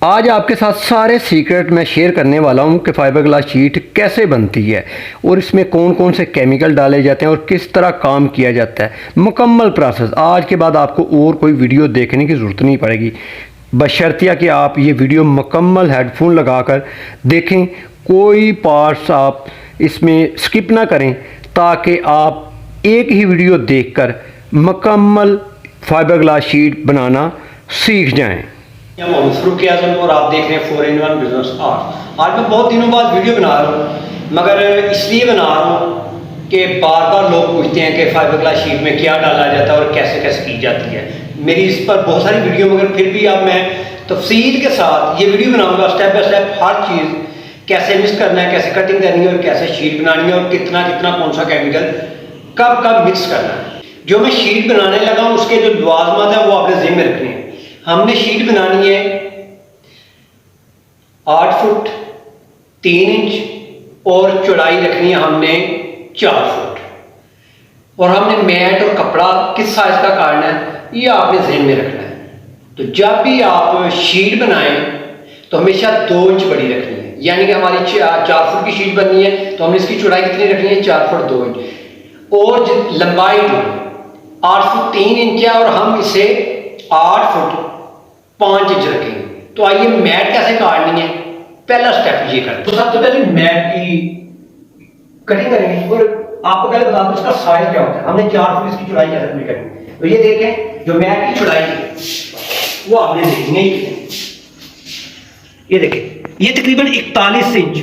आज आपके साथ सारे सीक्रेट मैं शेयर करने वाला हूँ कि फाइबर ग्लास शीट कैसे बनती है और इसमें कौन कौन से केमिकल डाले जाते हैं और किस तरह काम किया जाता है। मुकम्मल प्रोसेस। आज के बाद आपको और कोई वीडियो देखने की ज़रूरत नहीं पड़ेगी, बशर्तिया कि आप ये वीडियो मुकम्मल हेडफोन लगाकर देखें। कोई पार्ट्स आप इसमें स्किप ना करें ताकि आप एक ही वीडियो देखकर मुकम्मल फाइबर ग्लास शीट बनाना सीख जाएं। मोहम्मद फरूक आजम और आप देख रहे हैं 4-in-1 बिजनेस आर्ट। आज मैं बहुत दिनों बाद वीडियो बना रहा हूँ, मगर इसलिए बना रहा हूँ कि बार बार लोग पूछते हैं कि फाइबर ग्लास शीट में क्या डाला जाता है और कैसे कैसे की जाती है। मेरी इस पर बहुत सारी वीडियो, मगर फिर भी अब मैं तफसील के साथ ये वीडियो बनाऊँगा, स्टेप बाय स्टेप हर चीज़ कैसे मिक्स करना है, कैसे कटिंग करनी है और कैसे शीट बनानी है और कितना कितना कौन सा केमिकल कब कब मिक्स करना है। जो मैं शीट बनाने लगा हूँ उसके जो लवाजमात है वो आपने ज़हन में रखने हैं। हमने शीट बनानी है 8 फुट 3 इंच और चौड़ाई रखनी है हमने 4 फुट, और हमने मैट और कपड़ा किस साइज का काटना है ये आपने ज़हन में रखना है। तो जब भी आप शीट बनाएं तो हमेशा 2 इंच बड़ी रखनी है, यानी कि हमारी 4 फुट की शीट बननी है तो हमने इसकी चौड़ाई कितनी रखनी है, 4 फुट 2 इंच, और लंबाई 8 फुट 3 इंच है और हम इसे 8 फुट 5 इंच रखेंगे। तो आइए मैट कैसे काटनी है, पहला स्टेप ये करते हैं। तो सबसे पहले मैट की कटिंग करेंगे और आपको पहले बता दूं इसका साइज क्या होता है। हमने 4 फुट इसकी चौड़ाई कैसे पूरी करनी। तो ये देखें जो मैट की चौड़ाई है वो आपने देखनी है। ये देखें ये तकरीबन 41 इंच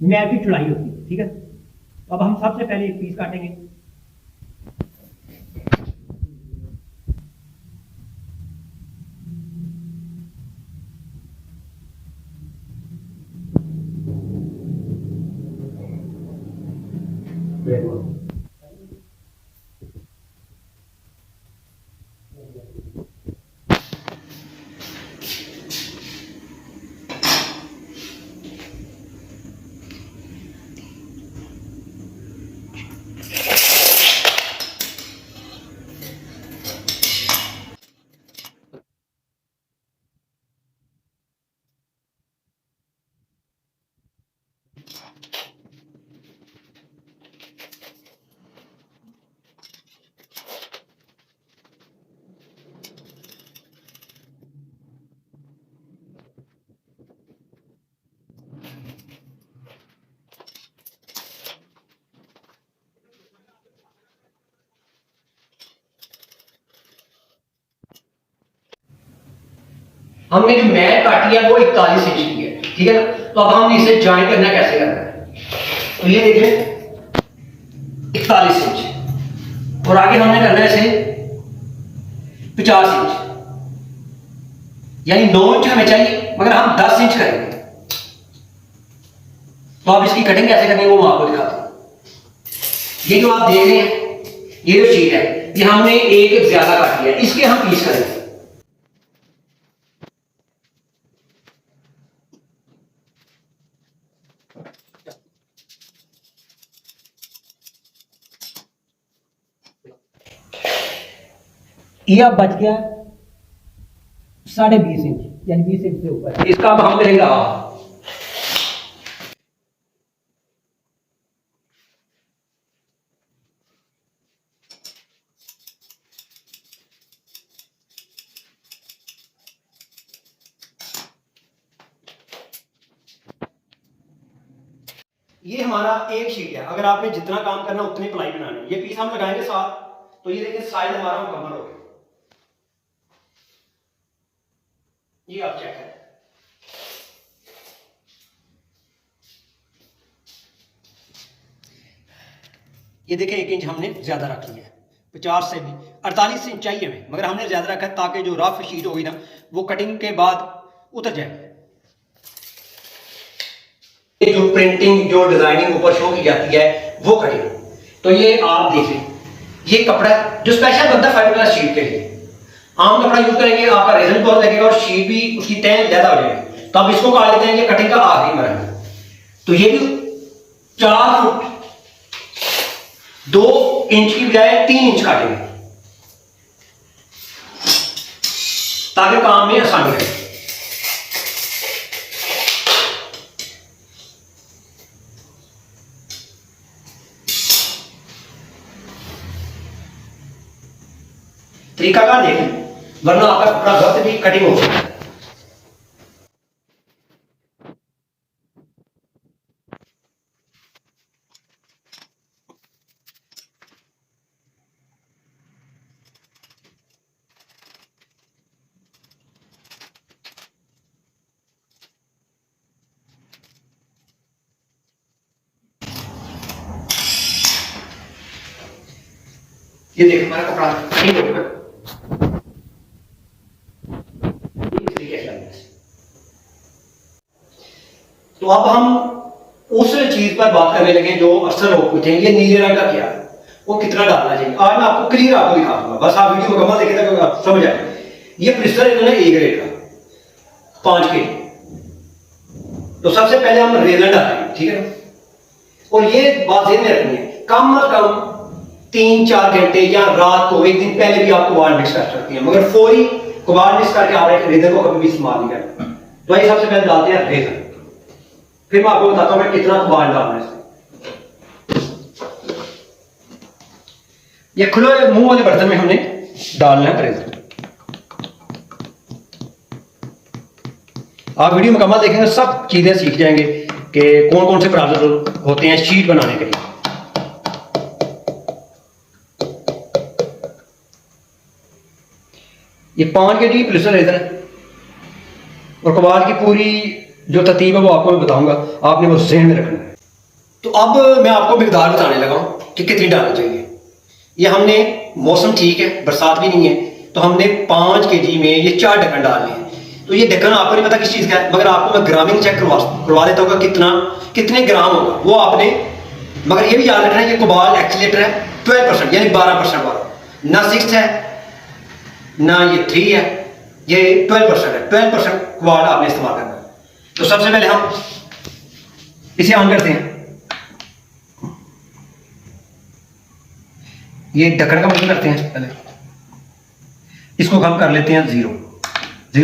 मैट की चौड़ाई होती है, ठीक है। तो अब हम सबसे पहले एक पीस काटेंगे। हमने जो मैट काटी है वो 41 इंच की है, ठीक है ना। तो अब हमने इसे ज्वाइन करना कैसे करना है। तो ये देखें 41 इंच और आगे हमने करना है इसे 50 इंच, यानी 9 इंच हमें चाहिए मगर हम 10 इंच करेंगे। तो आप इसकी कटिंग कैसे करनी है वो मैं आपको दिखाता हूं। ये जो आप देख रहे हैं ये जो शीट है ये हमने एक ज्यादा काटी है, इसके हम पीस करेंगे। ये अब बच गया 20.5 इंच, यानी 20 इंच से ऊपर। इसका अब हम करेंगे हाफ। ये हमारा एक शीट है। अगर आपने जितना काम करना उतनी प्लाई बनानी। ये पीस हम लगाएंगे साथ, तो ये देखिए साइज हमारा मुकम्मल हो गया। ये आप चेक करें। ये देखिए 1 इंच हमने ज्यादा रख लिया है, 50 से भी 48 इंच चाहिए हमें, मगर हमने ज्यादा रखा है ताकि जो रफ शीट होगी ना वो कटिंग के बाद उतर जाए। ये जो प्रिंटिंग जो डिजाइनिंग ऊपर शो की जाती है वो कटिंग। तो ये आप देख लें, ये कपड़ा जो स्पेशल बनता है फाइबर ग्लास शीट के लिए। आम कपड़ा यूज करेंगे आपका रेजन बहुत लगेगा और शीट भी उसकी तह ज्यादा हो जाएगी। तो आप इसको काट लेते हैं, ये कटिंग का आखिरी मरहला। तो ये भी 4 फुट 2 इंच की बजाय 3 इंच काटेंगे ताकि काम में आसानी रहे। तरीकाकार देखें, वरना आपका कपड़ा गलत भी कटिंग हो सकता है। ये देखो हमारा कपड़ा कटिंग हो गया। तो अब हम उस चीज पर बात करने लगे जो अक्सर लोग पूछेंगे, ये नीले रंग का क्या है, वो कितना डालना चाहिए। आज मैं आपको क्लियर आपको दिखा दूंगा, बस आप वीडियो मुकम्मल देखें तक आप समझ आए। ये पॉलिस्टर इन्होंने ए ग्रेड का 5 के। तो सबसे पहले हम रेजन डालेंगे, ठीक है ना। और ये बात ध्यान में रखनी है, कम अज कम 3-4 घंटे या रात को एक दिन पहले भी आप कबाड़ मिक्स कर सकती हैं, मगर फौरी कबाड़ मिक्स करके आप एक रेजन को कभी भी इस्तेमाल नहीं करते। तो ये सबसे पहले डालते हैं रेजन, फिर मैं आपको बताता हूं मैं कितना कबाड़ डालना है। ये खुले मुंह वाले बर्तन में हमने डालना है रेजन। आप वीडियो मुकम्मल देखेंगे सब चीजें सीख जाएंगे कि कौन कौन से प्रोसेस होते हैं शीट बनाने के लिए। ये 5 के जी पॉलिस्टर रेजन है और कबाड़ की पूरी जो तरतीब है वो आपको मैं बताऊंगा, आपने वो ज़हन में रखना है। तो अब मैं आपको मिकदार बताने लगा हूं कि कितनी डालनी चाहिए। ये हमने मौसम ठीक है, बरसात भी नहीं है, तो हमने 5 kg में ये 4 ढक्कन डालने हैं। तो ये ढक्कन आपको नहीं पता किस चीज़ का है, मगर आपको मैं ग्रामिंग चेक करवा देता हूँ कितने ग्राम होगा वो आपने। मगर ये भी याद रखना है ये कबाड़ एक्सीलेटर है 12% यानी 12% वाला, ना 6 है ना ये 3 है, ये 12% है। 12% कबाड़ आपने इस्तेमाल करना है। तो सबसे पहले हम इसे ऑन करते हैं। ये ढक्कन का बंद करते हैं पहले, इसको हम कर लेते हैं 0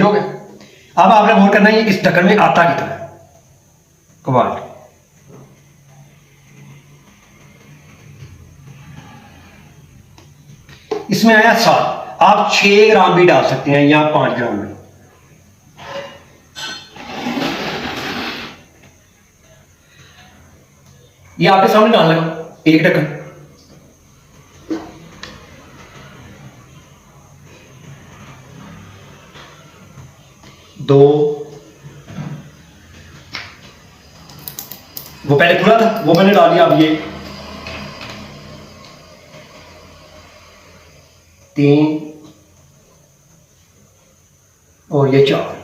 हो गया। अब आपने गौर करना है इस ढक्कन में आता कितना है कबाड़। इसमें आया 7, आप 6 ग्राम भी डाल सकते हैं या 5 ग्राम भी। ये आपके सामने डालना है एक ढक्कन, 2, वो पहले खुला था वो मैंने डाल दिया। अब ये 3 और ये 4,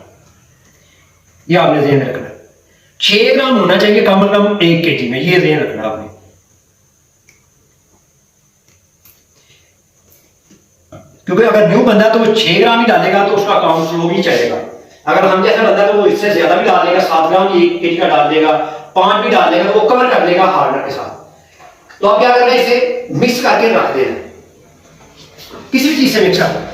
ये आपने ध्यान रखना है। 6 ग्राम होना चाहिए कम से कम 1 kg में, ये ध्यान रखना आपने। क्योंकि अगर न्यू बंदा तो वो 6 ग्राम ही डालेगा तो उसका काम स्लो ही चलेगा। अगर हम जैसा बंदा तो वो इससे ज्यादा भी डाल देगा, 7 ग्राम 1 kg का डाल देगा, 5 भी डाल देगा, वो कवर कर लेगा हार्डनर के साथ। तो आप क्या करना है, इसे मिक्स करके रख देना, किसी चीज से मिक्स कर।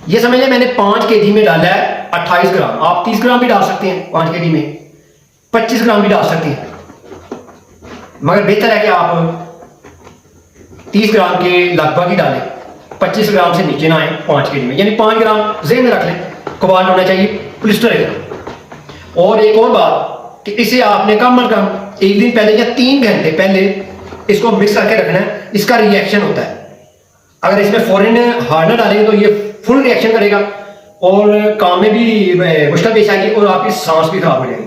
ये समझ लें मैंने 5 kg में डाला है 28 ग्राम, आप 30 ग्राम भी डाल सकते हैं 5 kg में, 25 ग्राम भी डाल सकते हैं, मगर बेहतर है कि आप 30 ग्राम के लगभग ही डालें, 25 ग्राम से नीचे ना आए 5 kg में। यानी 5 ग्राम ज़हन में रख लें कबाड़ होना चाहिए पॉलिस्टर रेजन। और एक और बात कि इसे आपने कम से कम 1 दिन पहले या 3 घंटे पहले इसको मिक्स करके रखना है। इसका रिएक्शन होता है, अगर इसमें फौरन हार्डनर डालेंगे तो ये फुल रिएक्शन करेगा और काम में भी मुश्किल पेश आएगी और आपकी सांस भी खराब हो जाएगी।